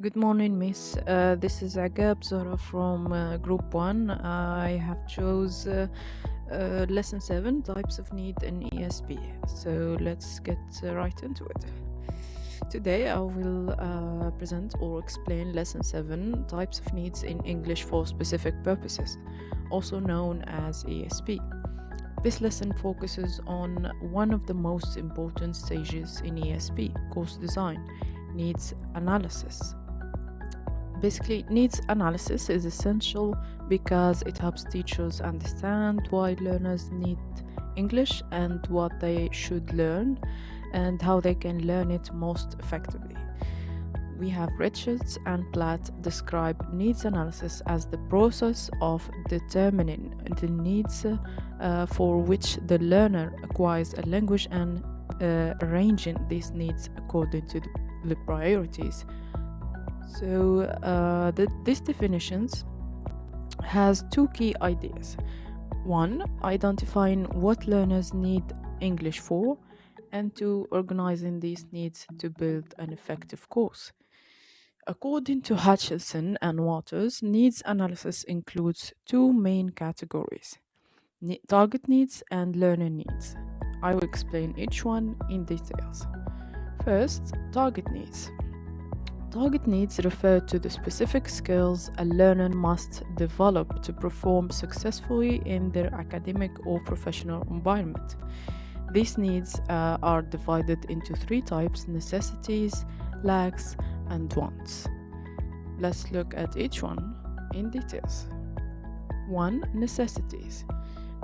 Good morning, Miss. This is Agab Zara from Group 1. I have chose Lesson 7, Types of Need in ESP. So let's get right into it. Today I will present or explain Lesson 7, Types of Needs in English for Specific Purposes, also known as ESP. This lesson focuses on one of the most important stages in ESP, course design, needs analysis. Basically, needs analysis is essential because it helps teachers understand why learners need English and what they should learn and how they can learn it most effectively. We have Richards and Platt describe needs analysis as the process of determining the needs for which the learner acquires a language and arranging these needs according to the priorities. So these definitions has two key ideas. One, identifying what learners need English for, and two, organizing these needs to build an effective course. According to Hutchinson and Waters, needs analysis includes two main categories: target needs and learner needs. I will explain each one in details. First, target needs. Target needs refer to the specific skills a learner must develop to perform successfully in their academic or professional environment. These needs are divided into three types: necessities, lacks, and wants. Let's look at each one in details. 1. Necessities.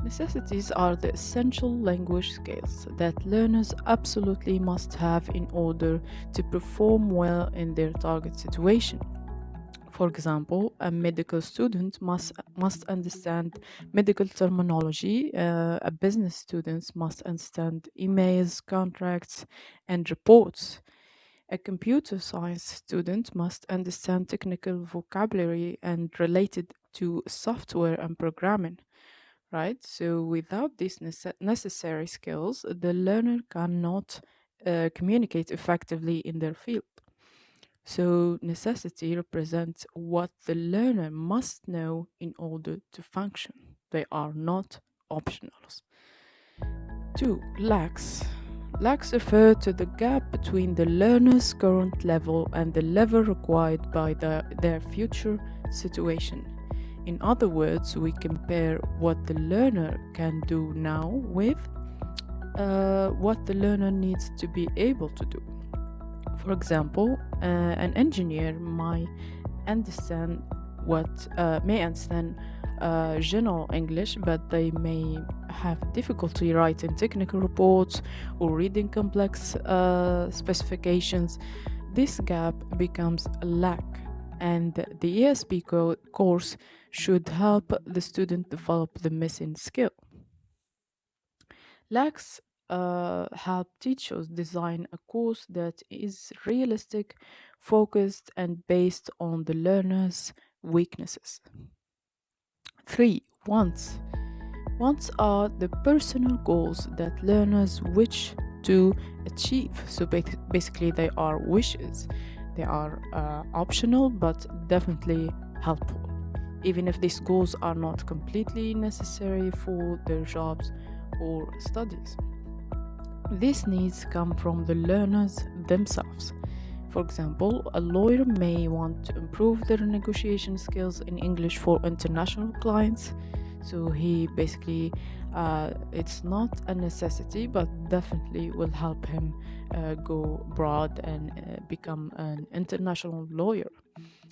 Necessities are the essential language skills that learners absolutely must have in order to perform well in their target situation. For example, a medical student must understand medical terminology. A business student must understand emails, contracts, and reports. A computer science student must understand technical vocabulary and related to software and programming. Right? So without these necessary skills, the learner cannot communicate effectively in their field. So necessity represents what the learner must know in order to function. They are not optionals. 2. Lacks. Lacks refer to the gap between the learner's current level and the level required by their future situation. In other words, we compare what the learner can do now with what the learner needs to be able to do. For example, an engineer might understand general English, but they may have difficulty writing technical reports or reading complex specifications. This gap becomes a lack, and the ESP course should help the student develop the missing skill. Lacks help teachers design a course that is realistic, focused, and based on the learner's weaknesses. 3. Wants. Wants are the personal goals that learners wish to achieve. So basically, they are wishes. They are optional, but definitely helpful, even if these goals are not completely necessary for their jobs or studies. These needs come from the learners themselves. For example, a lawyer may want to improve their negotiation skills in English for international clients. So he basically, it's not a necessity, but definitely will help him go abroad and become an international lawyer.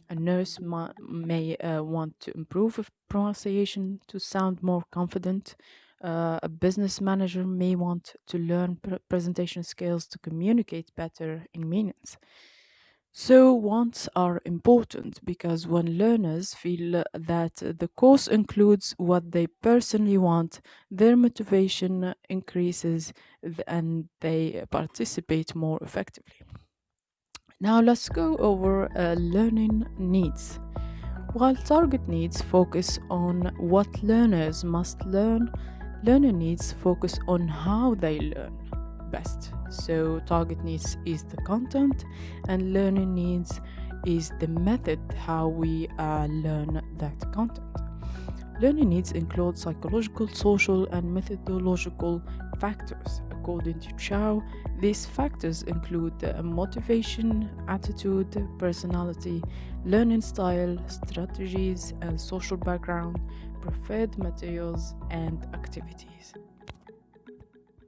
A nurse may want to improve pronunciation to sound more confident. A business manager may want to learn presentation skills to communicate better in meetings. So wants are important because when learners feel that the course includes what they personally want, their motivation increases and they participate more effectively. Now let's go over learning needs. While target needs focus on what learners must learn, learner needs focus on how they learn best. So target needs is the content and learning needs is the method how we learn that content. Learning needs include psychological, social, and methodological factors. According to Chow, these factors include motivation, attitude, personality, learning style, strategies, and social background, preferred materials, and activities.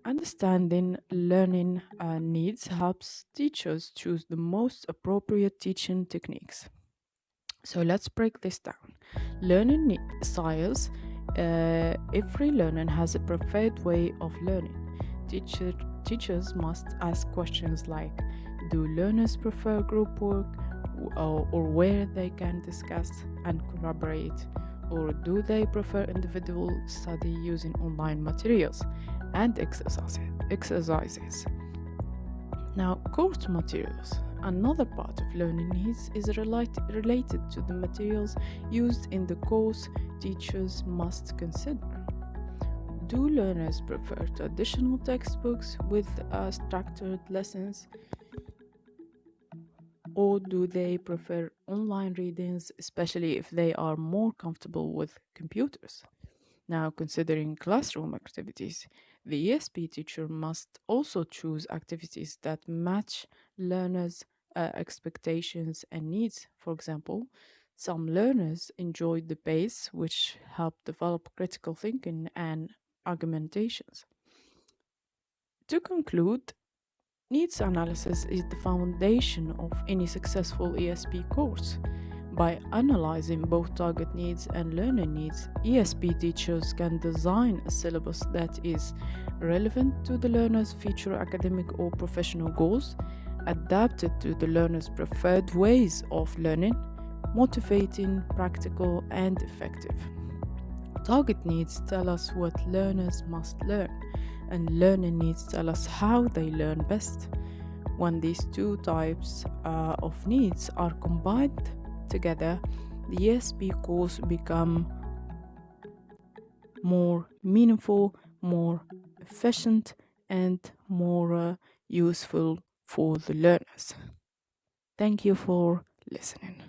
Understanding learning needs helps teachers choose the most appropriate teaching techniques. So let's break this down. Learning styles. Every learner has a preferred way of learning. Teachers must ask questions like, do learners prefer group work, or where they can discuss and collaborate? Or do they prefer individual study using online materials and exercises? Now, course materials. Another part of learning needs is related to the materials used in the course. Teachers must consider. Do learners prefer traditional textbooks with structured lessons, or do they prefer online readings, especially if they are more comfortable with computers? Now, considering classroom activities, the ESP teacher must also choose activities that match learners' expectations and needs. For example, some learners enjoy debates, which help develop critical thinking and argumentations. To conclude, needs analysis is the foundation of any successful ESP course. By analyzing both target needs and learner needs, ESP teachers can design a syllabus that is relevant to the learner's future academic or professional goals, adapted to the learner's preferred ways of learning, motivating, practical, and effective. Target needs tell us what learners must learn, and learning needs tell us how they learn best. When these two types of needs are combined together, the ESP course become more meaningful, more efficient, and more useful for the learners. Thank you for listening.